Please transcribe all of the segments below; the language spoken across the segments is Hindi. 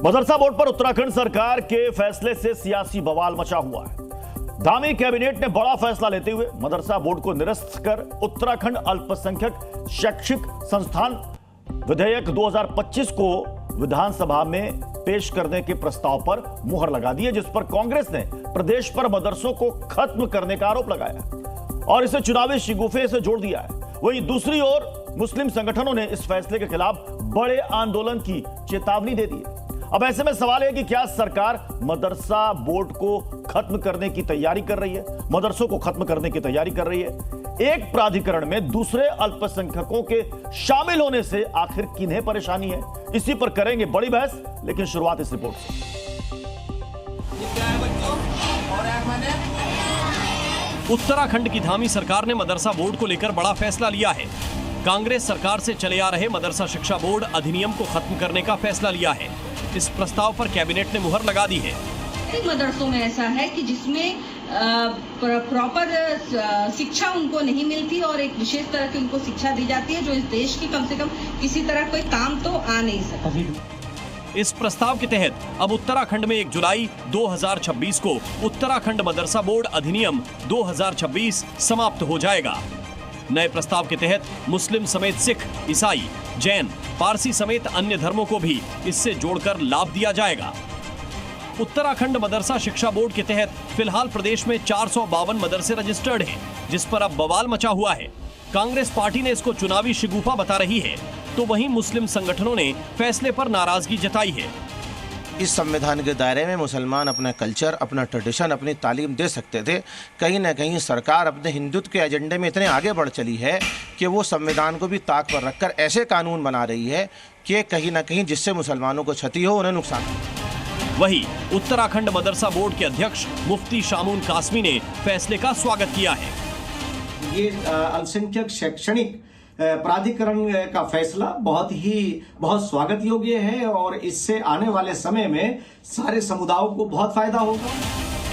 मदरसा बोर्ड पर उत्तराखंड सरकार के फैसले से सियासी बवाल मचा हुआ है। धामी कैबिनेट ने बड़ा फैसला लेते हुए मदरसा बोर्ड को निरस्त कर उत्तराखंड अल्पसंख्यक शैक्षिक संस्थान विधेयक 2025 को विधानसभा में पेश करने के प्रस्ताव पर मुहर लगा दी है, जिस पर कांग्रेस ने प्रदेश पर मदरसों को खत्म करने का आरोप लगाया और इसे चुनावी शिगुफे से जोड़ दिया है। वहीं दूसरी ओर मुस्लिम संगठनों ने इस फैसले के खिलाफ बड़े आंदोलन की चेतावनी दे दी है। अब ऐसे में सवाल है कि क्या सरकार मदरसा बोर्ड को खत्म करने की तैयारी कर रही है, मदरसों को खत्म करने की तैयारी कर रही है। एक प्राधिकरण में दूसरे अल्पसंख्यकों के शामिल होने से आखिर किन्हें परेशानी है, इसी पर करेंगे बड़ी बहस। लेकिन शुरुआत इस रिपोर्ट से। उत्तराखंड की धामी सरकार ने मदरसा बोर्ड को लेकर बड़ा फैसला लिया है। कांग्रेस सरकार से चले आ रहे मदरसा शिक्षा बोर्ड अधिनियम को खत्म करने का फैसला लिया है। इस प्रस्ताव पर कैबिनेट ने मुहर लगा दी है। कई मदरसों में ऐसा है कि जिसमें प्रॉपर शिक्षा उनको नहीं मिलती और एक विशेष तरह की उनको शिक्षा दी जाती है जो इस देश की कम से कम किसी तरह कोई काम तो आ नहीं सकता। इस प्रस्ताव के तहत अब उत्तराखंड में 1 जुलाई 2026 को उत्तराखंड मदरसा बोर्ड अधिनियम 2026 समाप्त हो जाएगा। नए प्रस्ताव के तहत मुस्लिम समेत सिख, ईसाई, जैन, पारसी समेत अन्य धर्मों को भी इससे जोड़कर लाभ दिया जाएगा। उत्तराखंड मदरसा शिक्षा बोर्ड के तहत फिलहाल प्रदेश में 452 मदरसे रजिस्टर्ड हैं, जिस पर अब बवाल मचा हुआ है। कांग्रेस पार्टी ने इसको चुनावी शिगुफा बता रही है, तो वहीं मुस्लिम संगठनों ने फैसले पर नाराजगी जताई है। इस संविधान के दायरे में मुसलमान अपना कल्चर, अपना ट्रेडिशन, अपनी तालीम दे सकते थे। कहीं ना कहीं सरकार अपने हिंदुत्व के एजेंडे में इतने आगे बढ़ चली है कि वो संविधान को भी ताक पर रखकर ऐसे कानून बना रही है कि कहीं ना कहीं जिससे मुसलमानों को क्षति हो, उन्हें नुकसान हो। वहीं उत्तराखंड मदरसा बोर्ड के अध्यक्ष मुफ्ती शामून कासमी ने फैसले का स्वागत किया है। ये अल्पसंख्यक शैक्षणिक प्राधिकरण का फैसला बहुत स्वागत योग्य है और इससे आने वाले समय में सारे समुदायों को बहुत फायदा होगा।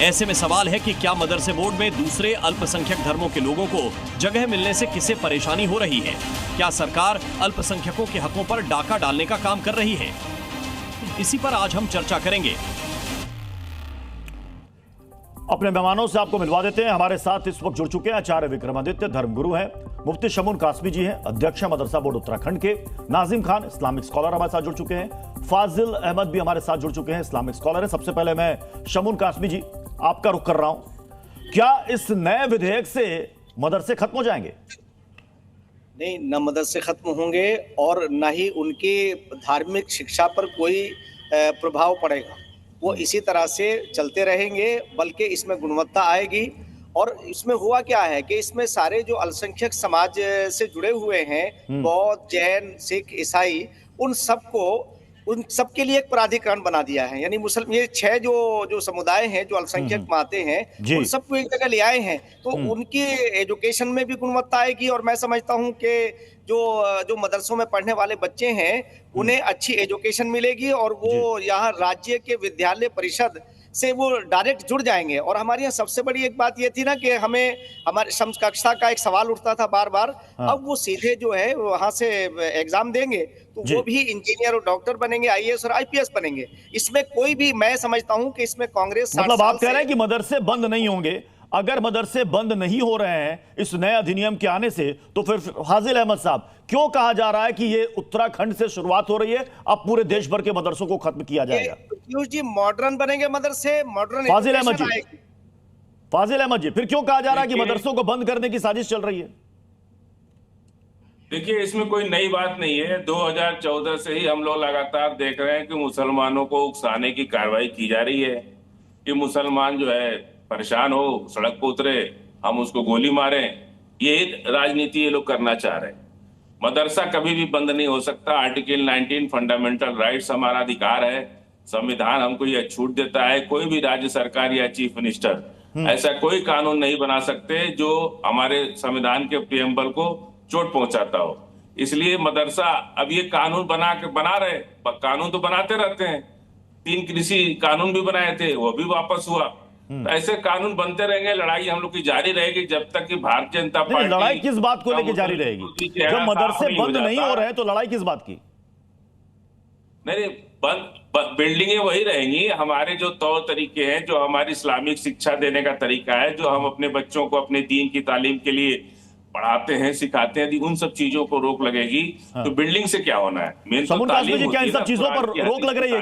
ऐसे में सवाल है कि क्या मदरसे बोर्ड में दूसरे अल्पसंख्यक धर्मों के लोगों को जगह मिलने से किसे परेशानी हो रही है? क्या सरकार अल्पसंख्यकों के हकों पर डाका डालने का काम कर रही है? इसी पर आज हम चर्चा करेंगे। अपने मेहमानों से आपको मिलवा देते हैं। हमारे साथ इस वक्त जुड़ चुके हैं आचार्य विक्रमादित्य धर्मगुरु हैं, मुफ्ती शामून कासमी जी हैं, अध्यक्ष मदरसा बोर्ड उत्तराखंड के। नाजिम खान इस्लामिक स्कॉलर हमारे साथ जुड़ चुके हैं। फाजिल अहमद भी हमारे साथ जुड़ चुके हैं, इस्लामिक स्कॉलर है। सबसे पहले मैं शामून कासमी जी आपका रुख कर रहा हूं, क्या इस नए विधेयक से मदरसे खत्म हो जाएंगे? नहीं, न मदरसे खत्म होंगे और न ही उनकी धार्मिक शिक्षा पर कोई प्रभाव पड़ेगा। वो इसी तरह से चलते रहेंगे, बल्कि इसमें गुणवत्ता आएगी। और इसमें हुआ क्या है कि इसमें सारे जो अल्पसंख्यक समाज से जुड़े हुए हैं, बौद्ध, जैन, सिख, ईसाई, उन सबके लिए एक प्राधिकरण बना दिया है। यानी मुस्लिम ये 6 जो समुदाय हैं जो अल्पसंख्यक मानते हैं, उन सबको एक जगह ले आए हैं, तो उनकी एजुकेशन में भी गुणवत्ता आएगी। और मैं समझता हूं कि जो मदरसों में पढ़ने वाले बच्चे हैं उन्हें अच्छी एजुकेशन मिलेगी और वो यहाँ राज्य के विद्यालय परिषद से वो डायरेक्ट जुड़ जाएंगे। और हमारे यहाँ सबसे बड़ी एक बात ये थी ना कि हमें हमारे समकक्षा का एक सवाल उठता था बार बार। अब वो सीधे जो है वहां से एग्जाम देंगे तो वो भी इंजीनियर और डॉक्टर बनेंगे, आईएएस और आईपीएस बनेंगे। इसमें कोई भी, मैं समझता हूं कि इसमें कांग्रेस मतलब आप कह रहे हैं कि मदरसे बंद नहीं होंगे। अगर मदरसे बंद नहीं हो रहे हैं इस नए अधिनियम के आने से, तो फिर फाजिल अहमद साहब क्यों कहा जा रहा है कि ये उत्तराखंड से शुरुआत हो रही है, अब पूरे देश भर के मदरसों को खत्म किया जाएगा? जी मॉडर्न बनेंगे मदरसे, मॉडर्न। फाजिल अहमद जी फिर क्यों कहा जा रहा है कि मदरसों को बंद करने की साजिश चल रही है? देखिए, इसमें कोई नई बात नहीं है। 2014 से ही हम लोग लगातार देख रहे हैं कि मुसलमानों को उकसाने की कार्रवाई की जा रही है कि मुसलमान जो है परेशान हो, सड़क पर उतरे, हम उसको गोली मारें। ये राजनीति ये लोग करना चाह रहे हैं। मदरसा कभी भी बंद नहीं हो सकता। आर्टिकल 19 फंडामेंटल राइट्स हमारा अधिकार है। संविधान हमको यह छूट देता है। कोई भी राज्य सरकार या चीफ मिनिस्टर ऐसा कोई कानून नहीं बना सकते जो हमारे संविधान के प्रियम्बल को चोट पहुंचाता हो। इसलिए मदरसा अब ये कानून बना रहे, कानून तो बनाते रहते हैं। 3 कृषि कानून भी बनाए थे, वो भी वापस हुआ। तो ऐसे कानून बनते रहेंगे। लड़ाई हम लोग की जारी रहेगी जब तक कि भारतीय जनता पार्टी। लड़ाई किस बात को लेकर जारी रहेगी? जब मदरसे बंद नहीं हो रहे हैं तो लड़ाई किस बात की? नहीं, बंद बिल्डिंगें वही रहेंगी, हमारे जो तौर तरीके हैं, जो हमारी इस्लामिक शिक्षा देने का तरीका है, जो हम अपने बच्चों को अपने दीन की तालीम के लिए पढ़ाते हैं, सिखाते हैं, उन सब चीजों को रोक लगेगी। तो बिल्डिंग से क्या होना है? मेन तो तालीम जी, क्या इन सब चीजों पर रोक लग रही है?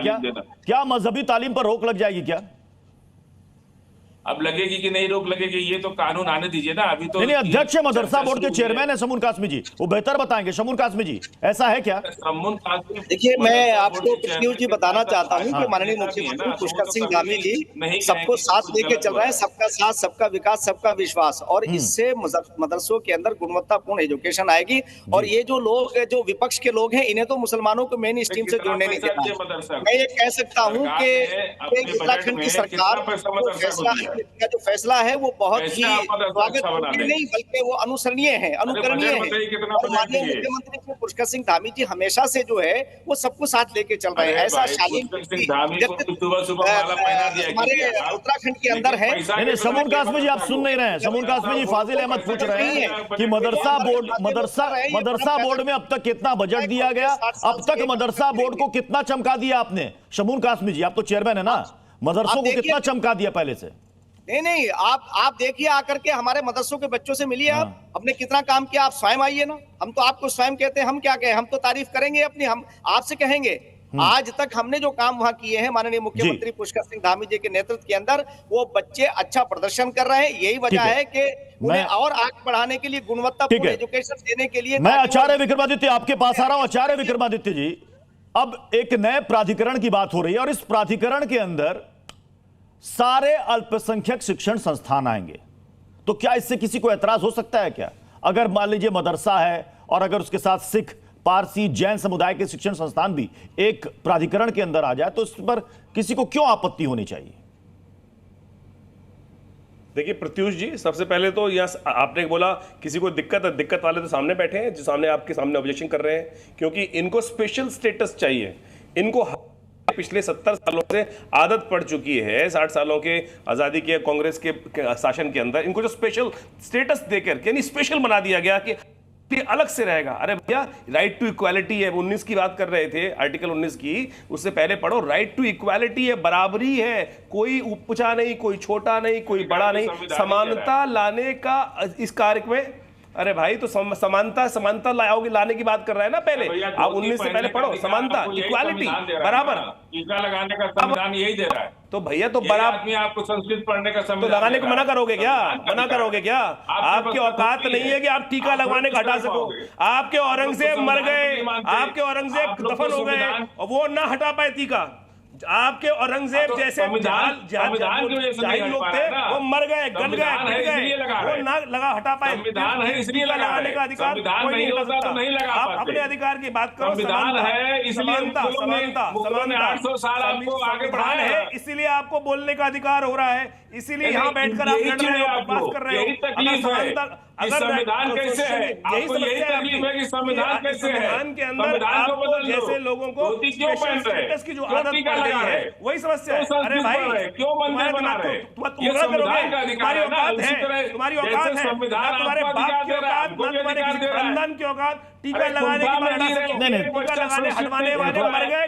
क्या मजहबी तालीम पर रोक लग जाएगी क्या? अब लगेगी कि नहीं रोक लगेगी, ये तो कानून आने दीजिए ना। अभी तो नहीं, अध्यक्ष मदरसा बोर्ड के चेयरमैन है शमून कासमी जी, वो बेहतर बताएंगे। शमून कासमी जी, ऐसा है क्या? देखिए, मैं आपको पृथ्वी जी बताना चाहता हूं कि माननीय मुख्यमंत्री पुष्कर सिंह धामी जी सबको साथ लेके चल रहे हैं, सबका साथ, सबका विकास, सबका विश्वास, और इससे मदरसों के अंदर गुणवत्तापूर्ण एजुकेशन आएगी। और ये जो लोग, जो विपक्ष के लोग हैं, इन्हें तो मुसलमानों को मेन स्ट्रीम से जोड़ने नहीं देना। मैं ये कह सकता हूँ कि उत्तराखंड की सरकार का जो फैसला है वो बहुत ही स्वागत नहीं बल्कि वो अनुसरणीय है, अनुकरणीय है। और माननीय मुख्यमंत्री पुष्कर सिंह धामी जी हमेशा से जो है वो सबको साथ लेके चल रहे हैं। ऐसा शालीन हमारे उत्तराखंड के अंदर है। शमून कासमी जी, आप सुन नहीं रहे हैं। शमून कासमी जी, फाजिल अहमद पूछ रहे हैं कि मदरसा बोर्ड में अब तक कितना बजट दिया गया, अब तक मदरसा बोर्ड को कितना चमका दिया आपने? शमून कासमी जी, आप तो चेयरमैन है ना, मदरसों को कितना चमका दिया पहले से? नहीं, आप देखिए, आकर के हमारे मदरसों के बच्चों से मिलिए। आप हमने कितना काम किया, आप स्वयं आइए ना। हम तो आपको स्वयं कहते हैं, हम क्या कहें, हम तो तारीफ करेंगे अपनी, हम आपसे कहेंगे। आज तक हमने जो काम वहां किए हैं माननीय मुख्यमंत्री पुष्कर सिंह धामी जी के नेतृत्व के अंदर, वो बच्चे अच्छा प्रदर्शन कर रहे हैं। यही वजह है कि उन्हें और आगे बढ़ाने के लिए, गुणवत्तापूर्ण एजुकेशन देने के लिए। मैं आचार्य विक्रमादित्य आपके पास आ रहा हूं। आचार्य विक्रमादित्य जी, अब एक नए प्राधिकरण की बात हो रही है और इस प्राधिकरण के अंदर सारे अल्पसंख्यक शिक्षण संस्थान आएंगे, तो क्या इससे किसी को एतराज हो सकता है क्या? अगर मान लीजिए मदरसा है और अगर उसके साथ सिख, पारसी, जैन समुदाय के शिक्षण संस्थान भी एक प्राधिकरण के अंदर आ जाए, तो इस पर किसी को क्यों आपत्ति होनी चाहिए? देखिए प्रत्युष जी, सबसे पहले तो यह आपने बोला किसी को दिक्कत है, दिक्कत वाले तो सामने बैठे हैं, जो सामने आपके सामने ऑब्जेक्शन कर रहे हैं, क्योंकि इनको स्पेशल स्टेटस चाहिए। इनको पिछले 70 सालों से आदत पड़ चुकी है, 60 सालों के आजादी के कांग्रेस के शासन के अंदर इनको जो स्पेशल स्टेटस देकर, यानी स्पेशल बना दिया गया कि अलग से रहेगा। अरे भैया, राइट टू इक्वालिटी है, 19 की बात कर रहे थे, आर्टिकल 19 की, उससे पहले पढ़ो, राइट टू इक्वालिटी है, बराबरी है, कोई ऊंचा नहीं, कोई छोटा नहीं, कोई बड़ा नहीं, समानता लाने का इस कार्य में। अरे भाई, तो समानता लाने की बात कर रहे हैं ना पहले आप। 19 से पहले पढ़ो, समानता, इक्वालिटी, बराबर। टीका लगाने का संविधान यही दे रहा है। तो भैया, तो बराबर आपको संस्कृत पढ़ने का संविधान तो लगाने को मना करोगे क्या? मना करोगे क्या? आपकी औकात नहीं है कि आप टीका लगवाने का हटा सको। आपके औरंगजेब मर गए, आपके औरंगजेब दफन हो गए और वो ना हटा पाए टीका। आपके औरंगजेब जैसे जाहिल लोग थे, वो मर गए, गल गए, वो ना लगा हटा पाए। संविधान है इसलिए लगाने का अधिकार कोई नहीं होता, तो नहीं लगा। आप अपने अधिकार की बात करो। संविधान है इसलिए 800 साल आपको आगे बढ़ाना है, इसीलिए आपको बोलने का अधिकार हो रहा है, इसीलिए यहाँ बैठकर आप लड़ रहे हो, बात कर रहे हो। अगर संविधान कैसे है, आपको यही तकलीफ है कि संविधान कैसे है, संविधान के अंदर आपको जैसे लोगों को स्टेटस की जो आदत पड़ गई है, वही समस्या है। अरे भाई, क्यों मंदिर बना रहे? ये संविधान का अधिकार है ना, तुम्हारी औकात है, तुम्हारे बाप की औकात, तुम्हारे खानदान की औकात। टीका लगाने हटवाने वाले मर गए,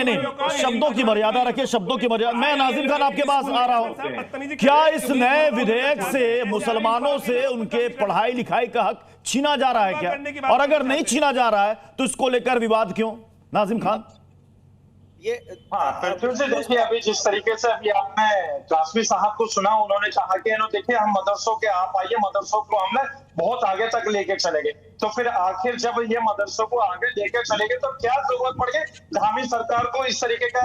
नहीं, शब्दों की मर्यादा रखिए, शब्दों की मर्यादा। मैं नाजिम खान आपके पास आ रहा हूं। क्या इस नए विधेयक से मुसलमानों से उनके पढ़ाई लिखाई का हक छीना जा रहा है क्या? और अगर नहीं छीना जा रहा है तो इसको लेकर विवाद क्यों? नाजिम खान, ये फिर से देखिए, अभी जिस तरीके से अभी आपने कासमी साहब को सुना, उन्होंने कहा कि देखिए हम मदरसों के, आप आइए, मदरसों को हमने बहुत आगे तक लेके चलेंगे। तो फिर आखिर जब ये मदरसों को आगे लेके चलेंगे तो क्या जरूरत पड़ गई धामी सरकार को इस तरीके का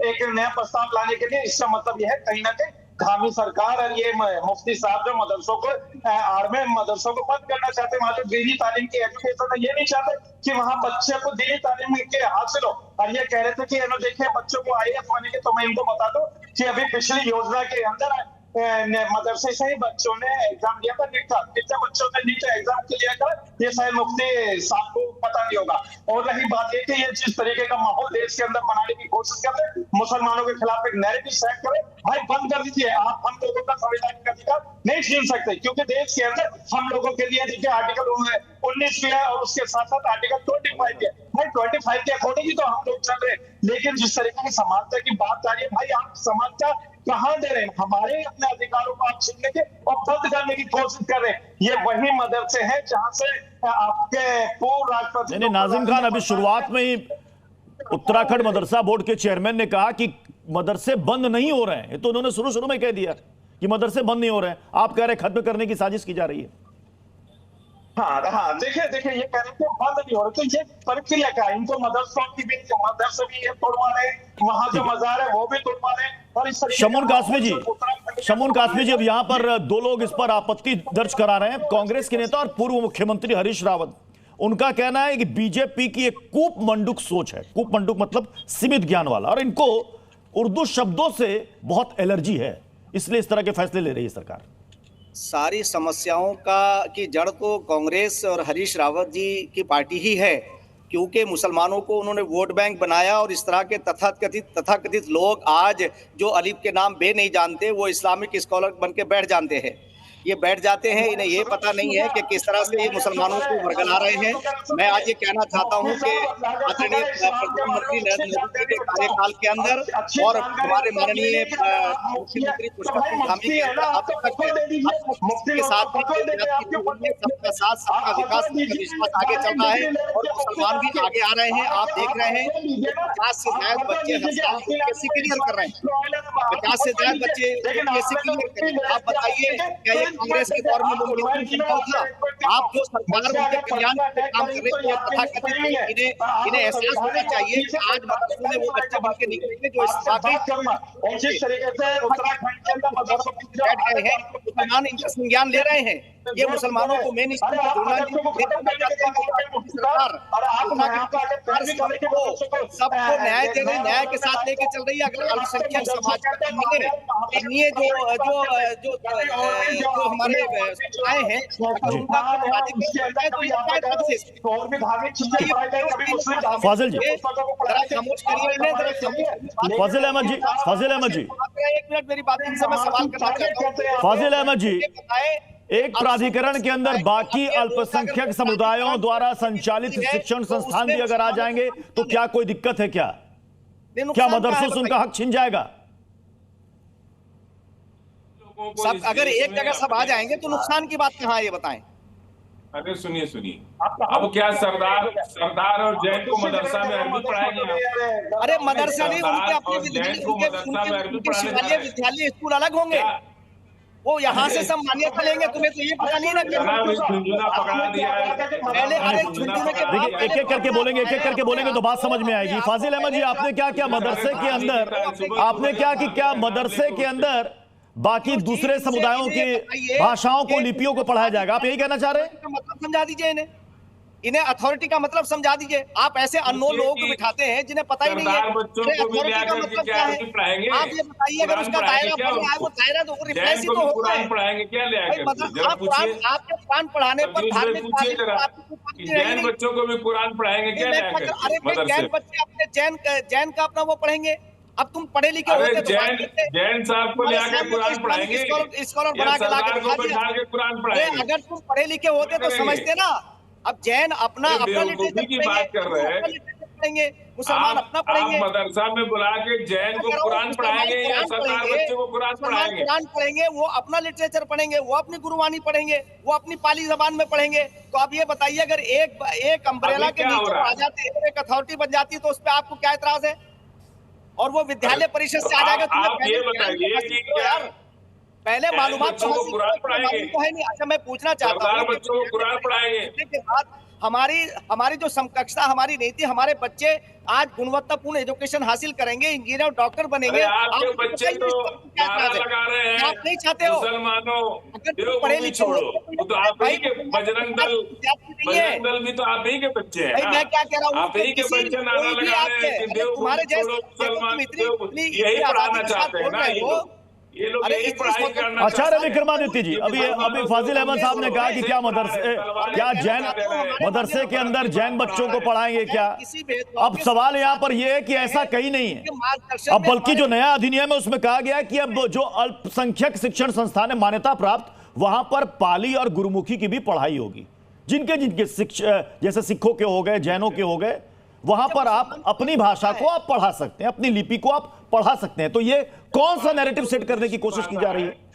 एक नया प्रस्ताव लाने के लिए? इसका मतलब यह है कहीं ना कहीं धामी सरकार और ये मुफ्ती साहब जो मदरसों को आड़ में मदरसों को बंद करना चाहते हैं। वहां जो दीनी तालीम की एजुकेशन है, ये नहीं चाहते कि वहां बच्चे को दीनी तालीम के हासिल हो। और ये कह रहे थे कि देखिए बच्चों को IAS बने के, तो मैं इनको बता दूं कि अभी पिछली योजना के अंदर मदरसे से ही बच्चों ने एग्जाम दिया था नीट का। कितने बच्चों ने नीट एग्जाम क्लियर करा, ये शायद मुफ्ती साहब को पता नहीं होगा। और रही बात ये कि ये जिस तरीके का माहौल देश के अंदर बनाने की कोशिश कर रहे हैं, मुसलमानों के खिलाफ एक नैरेटिव सेट करे, भाई बंद कर दीजिए। आप हम लोगों का संवैधानिक अधिकार नहीं छीन सकते, क्योंकि देश के अंदर हम लोगों के लिए देखिए आर्टिकल 19 भी है और उसके साथ साथ आर्टिकल 25 भी है। भाई 25 के अकॉर्डिंग ही तो हम लोग चल रहे हैं। लेकिन जिस तरीके की समानता की बात आ रही है, भाई आप समानता कहाँ दे रहे हैं? हमारे अपने अधिकारों को आप छीनने के और बंद करने की कोशिश कर रहे हैं। ये वही मदरसे हैं जहां से आपके पूर्व राष्ट्रपति नाजिम खान, अभी शुरुआत में ही उत्तराखंड मदरसा बोर्ड के चेयरमैन ने कहा कि मदरसे बंद नहीं हो रहे हैं। तो उन्होंने शुरू में कह दिया कि मदरसे बंद नहीं हो रहे हैं, आप कह रहे हैं खत्म करने की साजिश की जा रही है। हाँ, देखिए ये कह रहे हैं बंद नहीं हो रहे, तो ये प्रक्रिया क्या है? इनको मदरसों की भी मदरसे भी ये तोड़वा रहे हैं, वहां जो मजार है वो भी तोड़वा रहे हैं। और इस शमून कासमी जी, अब यहां पर दो लोग इस पर आपत्ति दर्ज करा रहे हैं, कांग्रेस के नेता और पूर्व मुख्यमंत्री हरीश रावत। उनका कहना है कि बीजेपी की एक कूप मंडूक सोच है। कूप मंडूक मतलब सीमित ज्ञान वाला, और इनको उर्दू शब्दों से बहुत एलर्जी है, इसलिए इस तरह के फैसले ले रही है सरकार। सारी समस्याओं की जड़ तो कांग्रेस और हरीश रावत जी की पार्टी ही है, क्योंकि मुसलमानों को उन्होंने वोट बैंक बनाया और इस तरह के तथाकथित लोग आज जो अलीफ के नाम बे नहीं जानते, वो इस्लामिक स्कॉलर बन के बैठ जानते हैं। ये बैठ जाते हैं, इन्हें ये पता नहीं है कि किस तरह से ये मुसलमानों को वर्गला रहे हैं। मैं आज ये कहना चाहता हूँ कि आदरणीय प्रधानमंत्री नरेंद्र मोदी के कार्यकाल के अंदर और हमारे माननीय मुख्यमंत्री पुष्कर धामी के साथ सबका साथ सबका विकास विश्वास आगे चल रहा है और मुसलमान भी आगे आ रहे हैं। आप देख रहे हैं 50 से ज्यादा बच्चे कैसे क्लियर कर रहे हैं, 50 से ज्यादा बच्चे कैसे क्लियर कर रहे हैं। आप बताइए, क्या ये कांग्रेस के दौर में मुमकिन था? आप जो सरकार उनके कल्याण पे काम कर रही है, तथाकथित इन्हें एहसास होना चाहिए कि आज मदरसों में वो बच्चे बन के निकलेंगे जो इस जिस तरीके से उत्तराखंड के अंदर मदरसों में बैठ गए हैं, मुसलमान इनका संज्ञान ले रहे हैं। ये मुसलमानों को मेन स्ट्रीम में जोड़ना सबको न्याय दे रहे, न्याय के साथ लेके चल रही है। अगर अल्पसंख्यक समाज का अन्य जो हमारे आए हैं फाजिल जी, फाजिल अहमद जी, एक मिनट मेरी बात से मैं सवाल करना चाहता हूं। फाजिल अहमद जी, एक प्राधिकरण के अंदर बाकी अल्पसंख्यक समुदायों द्वारा संचालित शिक्षण संस्थान भी अगर आ जाएंगे तो क्या कोई दिक्कत है? क्या मदरसों से उनका हक छिन जाएगा? सब अगर एक जगह सब आ जाएंगे तो नुकसान की बात कहाँ है, ये बताएं। अरे सुनिए, अब क्या सरदार और जैन को मदरसा में अरबी पढ़ाएंगे? अरे मदरसा नहीं, उनके अपने विद्यालय स्कूल अलग होंगे, वो यहाँ से सब मान्यता लेंगे। तुम्हें तो ये पता नहीं ना देखिए, एक एक करके बोलेंगे तो बात समझ में आएगी। फाजिल अहमद जी, आपने क्या क्या मदरसे के अंदर बाकी दूसरे समुदायों की भाषाओं को, लिपियों को पढ़ाया जाएगा? आप यही कहना चाह रहे हैं? मतलब समझा दीजिए इन्हें अथॉरिटी का मतलब समझा दीजिए। आप ऐसे अननोन लोगों को बिठाते हैं जिन्हें पता ही नहीं है अथॉरिटी का मतलब क्या है। आप ये बताइए, अगर उसका दायरा बढ़ रहा है, वो दायरा तो रिप्लेस ही तो होता है। आपके कुरान पढ़ाने पर धार्मिक बच्चों को भी कुरान पढ़ाएंगे क्या? अरे जैन बच्चे अपने जैन का अपना वो पढ़ेंगे। अब तुम पढ़े लिखे होते तो जैन साहब को लेकर कुरान पढ़ाएंगे, स्कॉलर बना के लाके कुरान पढ़ाएंगे। अगर तुम पढ़े लिखे होते तो समझते ना। अब जैन अपना लिटरेचर की बात कर रहे हैं, मुसलमान अपना पढ़ेंगे। मदरसा में बुला के जैन को कुरान पढ़ाएंगे या सरदार बच्चों को कुरान पढ़ेंगे? वो अपना लिटरेचर पढ़ेंगे, वो अपनी गुरुवाणी पढ़ेंगे, वो अपनी पाली जबान में पढ़ेंगे। तो आप ये बताइए, अगर एक अम्ब्रेला के नीचे आ जाते, एक अथॉरिटी बन जाती, तो उस पर आपको क्या एतराज है? और वो विद्यालय परिषद से आ जाएगा। पहले मालूमात बच्चों को कुरान पढ़ाएंगे। अच्छा, मैं पूछना चाहता हूँ, बच्चों को कुरान पढ़ाएंगे के बाद हमारी जो समकक्षता, हमारी नीति, हमारे बच्चे आज गुणवत्तापूर्ण एजुकेशन हासिल करेंगे, इंजीनियर, डॉक्टर बनेंगे। आपके बच्चे तो नारा लगा रहे हैं, आप नहीं चाहते हो मुसलमानों पढ़े लिखे तो आप ही के बजरंग दल भी तो आप ही के बच्चे हैं। मैं क्या कह रहा हूँ, आप ही के बच्चे नारा लगा रहे हैं कि तुम्हारे जैसे मुसलमान यही पढ़ाना चाहते हैं ना। ये लोग अरे यही इस पढ़ाई वक्त- करना अच्छा चाहते हैं। विक्रमादित्य जी, अभी फाजिल अहमद साहब ने कहा कि क्या जैन मदरसे के अंदर जैन बच्चों को पढ़ाएंगे क्या? अब सवाल यहाँ पर यह है कि ऐसा कहीं नहीं है। अब बल्कि जो नया अधिनियम है उसमें कहा गया है कि अब जो अल्पसंख्यक शिक्षण संस्थान है मान्यता प्राप्त, वहां पर पाली और गुरुमुखी की भी पढ़ाई होगी। जिनके जैसे सिखों के हो गए, जैनों के हो गए, वहां पर आप अपनी भाषा को आप पढ़ा सकते हैं, अपनी लिपि को आप पढ़ा सकते हैं। तो ये कौन सा नैरेटिव सेट करने की कोशिश की जा रही है?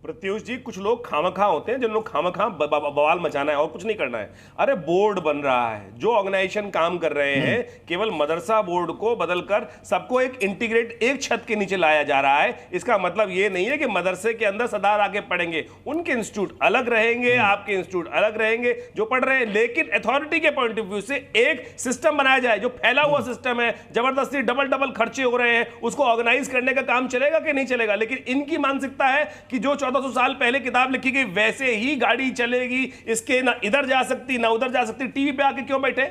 प्रत्युष जी, कुछ लोग खामखा होते हैं जिन लोग खामखा बवाल मचाना है और कुछ नहीं करना है। अरे बोर्ड बन रहा है, जो ऑर्गेनाइजेशन काम कर रहे हैं, केवल मदरसा बोर्ड को बदलकर सबको एक इंटीग्रेट एक छत के नीचे लाया जा रहा है। इसका मतलब ये नहीं है कि मदरसे के अंदर सरदार आके पढ़ेंगे, उनके इंस्टीट्यूट अलग रहेंगे, आपके इंस्टीट्यूट अलग रहेंगे जो पढ़ रहे हैं, लेकिन अथॉरिटी के पॉइंट ऑफ व्यू से एक सिस्टम बनाया जाए। जो फैला हुआ सिस्टम है, जबरदस्ती डबल खर्चे हो रहे हैं, उसको ऑर्गेनाइज करने का काम चलेगा कि नहीं चलेगा। लेकिन इनकी मानसिकता है कि जो 1400 साल पहले किताब लिखी गई वैसे ही गाड़ी चलेगी, इसके ना इधर जा सकती ना उधर जा सकती। टीवी पे आके क्यों बैठे?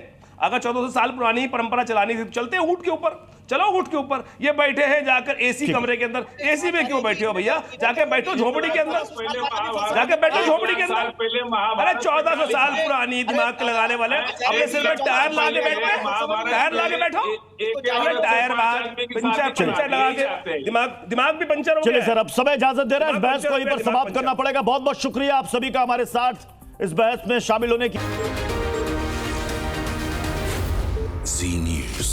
अगर 1400 साल पुरानी परंपरा चलानी थी तो चलते ऊंट के ऊपर, चलो ऊंट के ऊपर। ये बैठे हैं जाकर एसी कमरे के अंदर, एसी में क्यों बैठे हो भैया? जाके बैठो झोपड़ी के अंदर, जाके बैठो झोपड़ी के अंदर। अरे 1400 साल पुरानी दिमाग लगाने वाले अपने सिर में टायर लाके बैठते हैं, टायर लाके बैठो। अरे टायर पंचर लगा के दिमाग भी पंचर हो गया। चलिए सर, अब समय इजाजत दे रहा है, इस बहस को यहीं पर समाप्त करना पड़ेगा। बहुत बहुत शुक्रिया आप सभी का हमारे साथ इस बहस में शामिल होने की। Zee News.